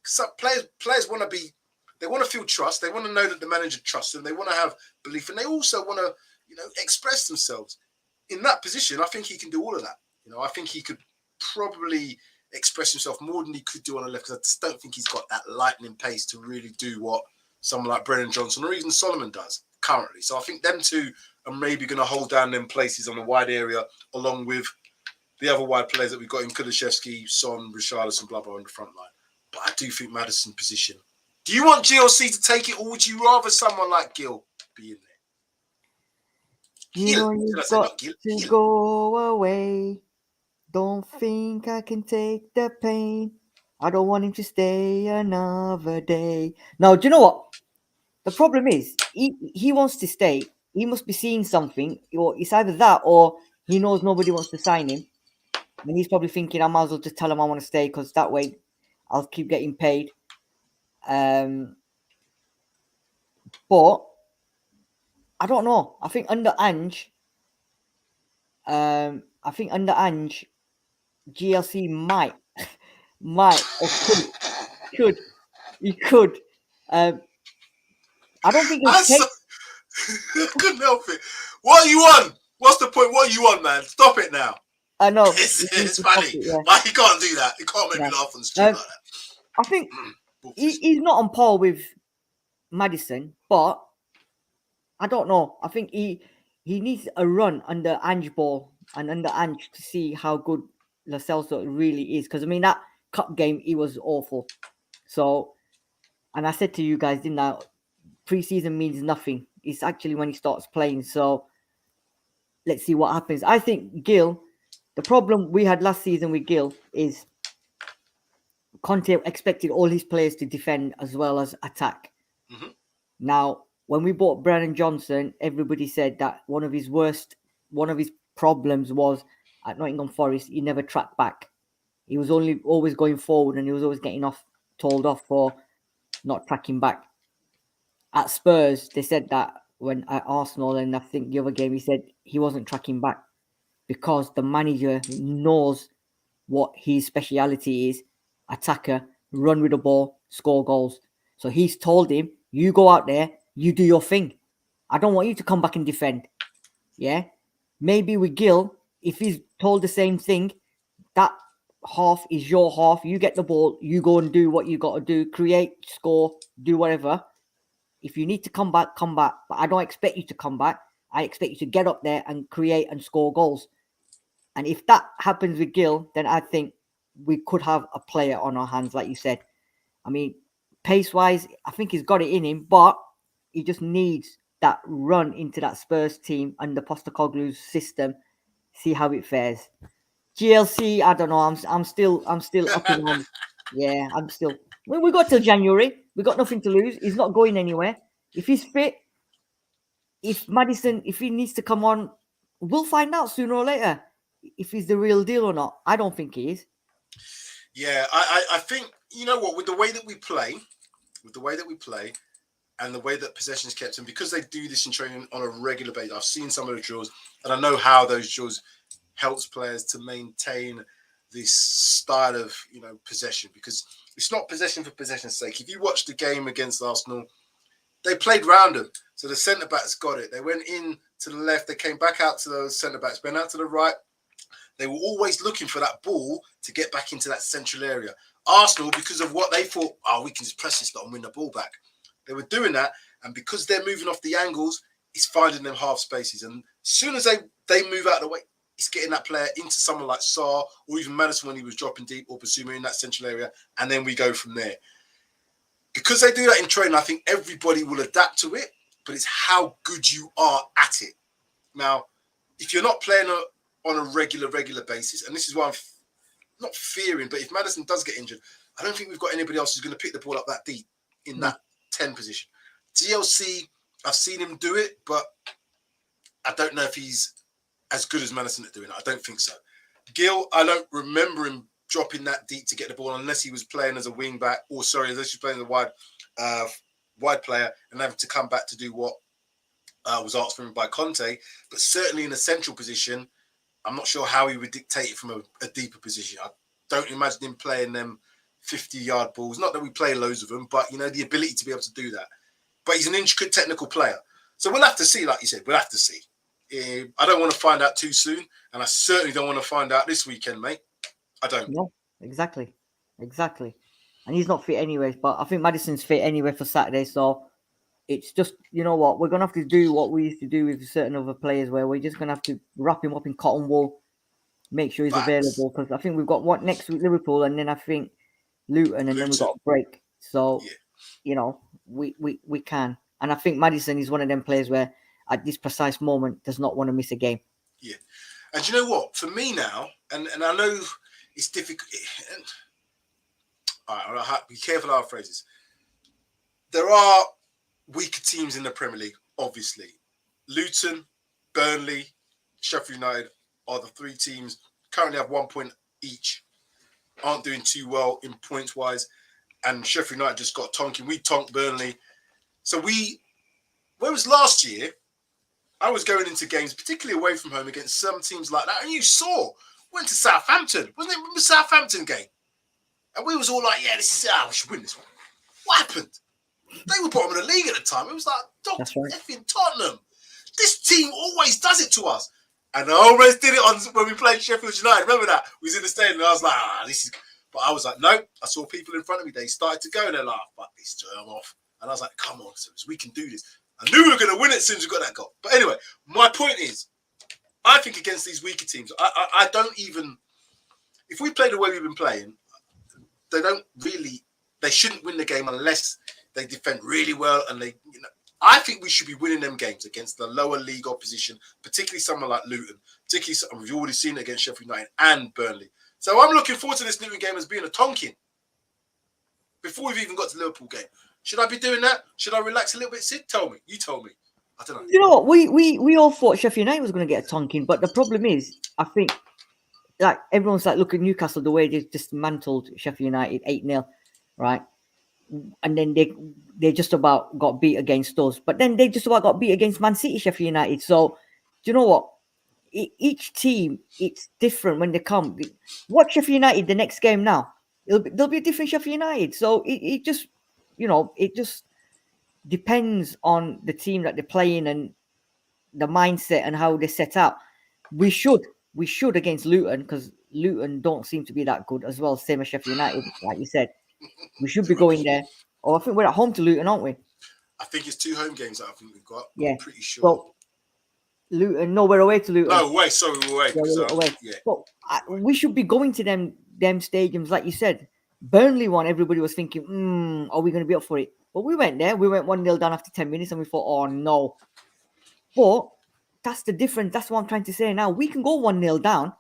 some players want to be, they want to feel trust. They want to know that the manager trusts them. They want to have belief, and they also want to, express themselves. In that position, I think he can do all of that. I think he could probably express himself more than he could do on the left, because I just don't think he's got that lightning pace to really do what someone like Brennan Johnson or even Solomon does currently. So I think them two are maybe going to hold down them places on the wide area, along with the other wide players that we've got in Kulusevski, Son, Richarlison, blah, blah, on the front line. But I do think Maddison position. Do you want GLC to take it, or would you rather someone like Gil be in there? You've got to go away. Don't think I can take the pain. I don't want him to stay another day. Now, do you know what? The problem is, he wants to stay. He must be seeing something, or it's either that or he knows nobody wants to sign him. And he's probably thinking, I might as well just tell him I want to stay, because that way I'll keep getting paid. But I don't know. I think under Ange, GLC might or could. He could. I don't think he'll take. I couldn't help it. What are you on? What's the point? What are you on, man? Stop it now. I know. It's funny. Like, he can't do that. He can't make me laugh on the street like that. I think he's not on par with Maddison, but I don't know. I think he needs a run under Ange ball and under Ange to see how good Lo Celso really is. Because, I mean, that cup game, he was awful. So, and I said to you guys, didn't I? Pre-season means nothing. It's actually when he starts playing. So, let's see what happens. I think Gil, the problem we had last season with Gil is Conte expected all his players to defend as well as attack. Mm-hmm. Now, when we bought Brennan Johnson, everybody said that one of his problems was at Nottingham Forest, he never tracked back. He was always going forward, and he was always getting told off for not tracking back. At Spurs, they said that when at Arsenal, and I think the other game, he said he wasn't tracking back because the manager knows what his speciality is: attacker, run with the ball, score goals. So he's told him, you go out there, you do your thing. I don't want you to come back and defend. Yeah? Maybe with Gil, if he's told the same thing, that half is your half. You get the ball, you go and do what you got to do, create, score, do whatever. If you need to come back, come back. But I don't expect you to come back. I expect you to get up there and create and score goals. And if that happens with Gil, then I think we could have a player on our hands, like you said. I mean, pace-wise, I think he's got it in him, but he just needs that run into that Spurs team under Postecoglou's system. See how it fares. GLC, I don't know. I'm still up in arms. Yeah, I'm still. We got till January. We got nothing to lose. He's not going anywhere. If he's fit, if he needs to come on, we'll find out sooner or later if he's the real deal or not. I don't think he is. Yeah, I think, you know what, with the way that we play, and the way that possession is kept, and because they do this in training on a regular basis, I've seen some of the drills, and I know how those drills helps players to maintain this style of, possession, because it's not possession for possession's sake. If you watch the game against Arsenal, they played round them. So the centre-backs got it. They went in to the left. They came back out to those centre-backs, went out to the right. They were always looking for that ball to get back into that central area. Arsenal, because of what they thought, we can just press this lot and win the ball back. They were doing that, and because they're moving off the angles, it's finding them half spaces. And as soon as they move out of the way, it's getting that player into someone like Sarr or even Maddison when he was dropping deep, or Basuma in that central area, and then we go from there. Because they do that in training, I think everybody will adapt to it, but it's how good you are at it. Now, if you're not playing on a regular basis, and this is why I'm not fearing, but if Maddison does get injured, I don't think we've got anybody else who's going to pick the ball up that deep in that 10 position. GLC, I've seen him do it, but I don't know if he's as good as Maddison at doing it. I don't think so. Gil, I don't remember him dropping that deep to get the ball unless he was playing as a wing back, unless he was playing as a wide player and having to come back to do what was asked from him by Conte. But certainly in a central position, I'm not sure how he would dictate it from a deeper position. I don't imagine him playing them 50-yard balls. Not that we play loads of them, but, you know, the ability to be able to do that. But he's an intricate technical player. So we'll have to see, like you said, we'll have to see. I don't want to find out too soon, and I certainly don't want to find out this weekend, mate. I don't. No, exactly. And he's not fit anyway, but I think Maddison's fit anyway for Saturday, so it's just, you know what, we're going to have to do what we used to do with certain other players, where we're just going to have to wrap him up in cotton wool, make sure he's available, because I think we've got what next week, Liverpool, and then I think Luton, and then we've got a break. So, you know, we can. And I think Maddison is one of them players where at this precise moment does not want to miss a game. Yeah. And you know what? For me now, and I know it's difficult. All right, I'll be careful how I phrase this. There are weaker teams in the Premier League, obviously. Luton, Burnley, Sheffield United are the three teams currently have 1 point each. Aren't doing too well in points wise. And Sheffield United just got tonking. We tonked Burnley. So whereas last year, I was going into games, particularly away from home, against some teams like that. And you saw, went to Southampton. Wasn't it the Southampton game? And we was all like, yeah, this is we should win this one. What happened? They were bottom of the league at the time. It was like, Dr. effing Tottenham. This team always does it to us. And I always did it when we played Sheffield United. Remember that? We was in the stadium and I was like, this is... But I was like, no. I saw people in front of me. They started to go and they're like, fuck this, turn off. And I was like, come on, Sims, we can do this. I knew we were going to win it as soon as we got that goal. But anyway, my point is, I think against these weaker teams, I don't even... If we play the way we've been playing, they shouldn't win the game unless they defend really well. And I think we should be winning them games against the lower league opposition, particularly someone like Luton. We've already seen it against Sheffield United and Burnley. So I'm looking forward to this Luton game as being a tonking before we've even got to the Liverpool game. Should I be doing that? Should I relax a little bit, Sid? Tell me. You told me. I don't know. You know what? We all thought Sheffield United was going to get a tonking, but the problem is, I think, like, everyone's like, look at Newcastle, the way they dismantled Sheffield United 8-0, right? And then they just about got beat against us. But then they just about got beat against Man City, Sheffield United. So, do you know what? Each team, it's different when they come. Watch Sheffield United the next game now. There'll be a different Sheffield United. So, it just, you know, it just depends on the team that they're playing and the mindset and how they set up. We should against Luton, because Luton don't seem to be that good as well, same as Sheffield United, like you said. We should be going there. Oh, I think we're at home to Luton, aren't we? I think it's 2 home games that I think we've got. Yeah. I'm pretty sure. Well, Luton, no, we're away to Luton. No, away. Sorry, we're away. Yeah, we're away. Yeah. But we should be going to them stadiums, like you said. Burnley one, everybody was thinking, are we going to be up for it? But we went there. We went 1-0 down after 10 minutes and we thought, oh, no. But that's the difference. That's what I'm trying to say now. We can go 1-0 down.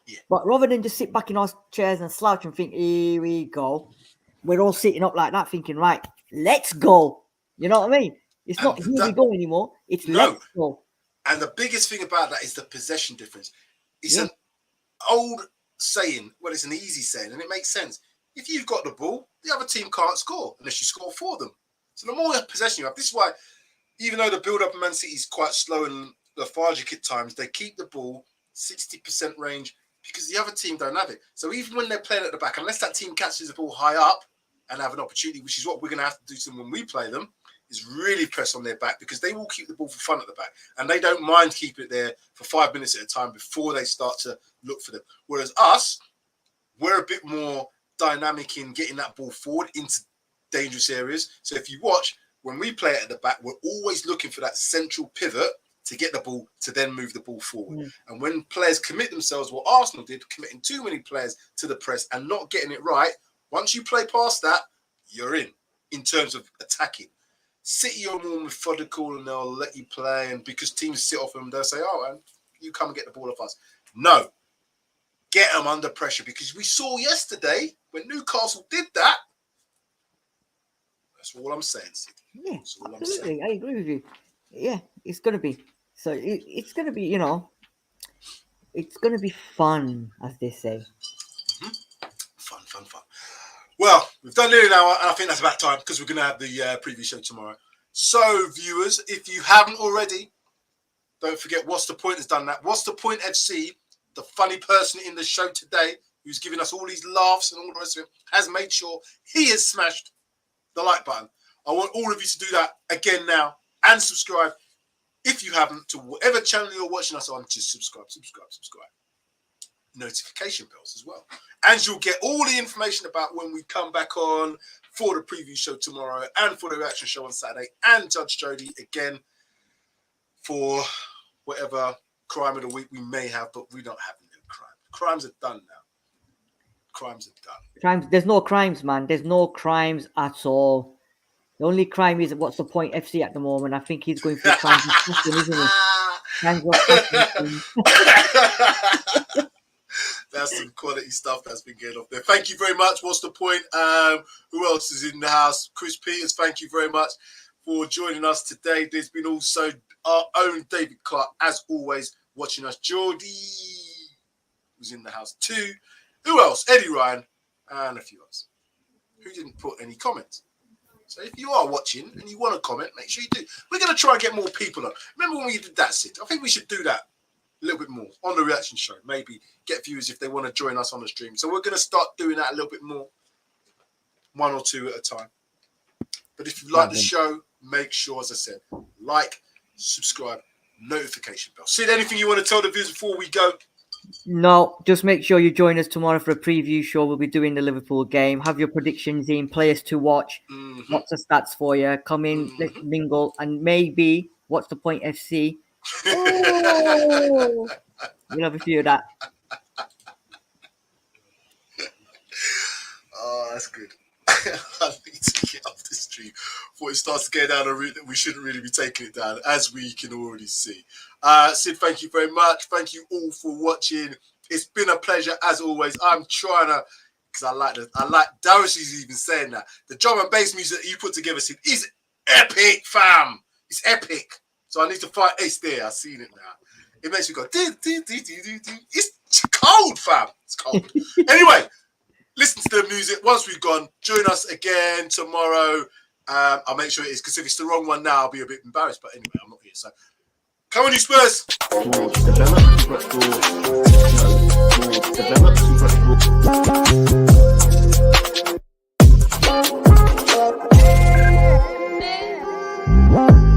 Yeah. But rather than just sit back in our chairs and slouch and think, here we go, we're all sitting up like that thinking, right, let's go. You know what I mean? It's not here we go anymore. It's let's go. And the biggest thing about that is the possession difference. It's an old saying. Well, it's an easy saying, and it makes sense. If you've got the ball, the other team can't score unless you score for them. So the more possession you have, this is why, even though the build-up of Man City is quite slow and lethargic at times, they keep the ball 60% range because the other team don't have it. So even when they're playing at the back, unless that team catches the ball high up and have an opportunity, which is what we're going to have to do to them when we play them, is really press on their back, because they will keep the ball for fun at the back. And they don't mind keeping it there for 5 minutes at a time before they start to look for them. Whereas us, we're a bit more dynamic in getting that ball forward into dangerous areas. So if you watch, when we play it at the back, we're always looking for that central pivot to get the ball, to then move the ball forward. And when players commit themselves, what Arsenal did, committing too many players to the press and not getting it right, once you play past that, you're in terms of attacking. City are more methodical and they'll let you play, and because teams sit off them, they'll say, oh, man, you come and get the ball off us. No. Get them under pressure, because we saw yesterday when Newcastle did that. That's all I'm saying, Sid. Yeah, absolutely. I agree with you. Yeah, it's going to be. So it's going to be, you know, it's going to be fun, as they say. Fun. Well, we've done nearly an hour, and I think that's about time, because we're going to have the preview show tomorrow. So, viewers, if you haven't already, don't forget What's the Point has done that. What's the Point FC, the funny person in the show today, who's giving us all these laughs and all the rest of it, has made sure he has smashed the like button. I want all of you to do that again now and subscribe. If you haven't, to whatever channel you're watching us on, just subscribe. Notification bells as well. And you'll get all the information about when we come back on for the preview show tomorrow and for the reaction show on Saturday, and Judge Jodi again for whatever crime of the week we may have, but we don't have no crime. Crimes are done now. Crimes are done. There's no crimes, man. There's no crimes at all. The only crime is what's the point FC at the moment. I think he's going for crimes of passion, isn't he? Crimes of passion. That's some quality stuff that's been going off there. Thank you very much. What's the point? Who else is in the house? Chris Peters, thank you very much for joining us today. There's been also our own David Clark, as always, watching us. Jodi was in the house too. Who else? Eddie Ryan and a few others who didn't put any comments. So if you are watching and you want to comment, make sure you do. We're going to try and get more people on. Remember when we did that, Sid? I think we should do that a little bit more on the reaction show. Maybe get viewers if they want to join us on the stream. So we're going to start doing that a little bit more, one or two at a time. But if you like the show, make sure, as I said, like, subscribe, notification bell. Sid, anything you want to tell the viewers before we go? No, just make sure you join us tomorrow for a preview show. We'll be doing the Liverpool game. Have your predictions in, players to watch, lots of stats for you. Come in, let's mingle, and maybe, what's the point FC? Oh, we'll have a few of that. Oh, that's good. I need to get off the stream before it starts to go down a route that we shouldn't really be taking it down, as we can already see. Sid, thank you very much. Thank you all for watching. It's been a pleasure as always. I'm trying to, because I like Darius is even saying that the drum and bass music that you put together, Sid, is epic, fam. It's epic. So I need to find Ace there. I've seen it now. It makes me go, it's cold, fam. It's cold. Anyway, listen to the music. Once we've gone, join us again tomorrow. I'll make sure it is, because if it's the wrong one now, I'll be a bit embarrassed. But anyway, I'm not here. So come on, you Spurs. Develop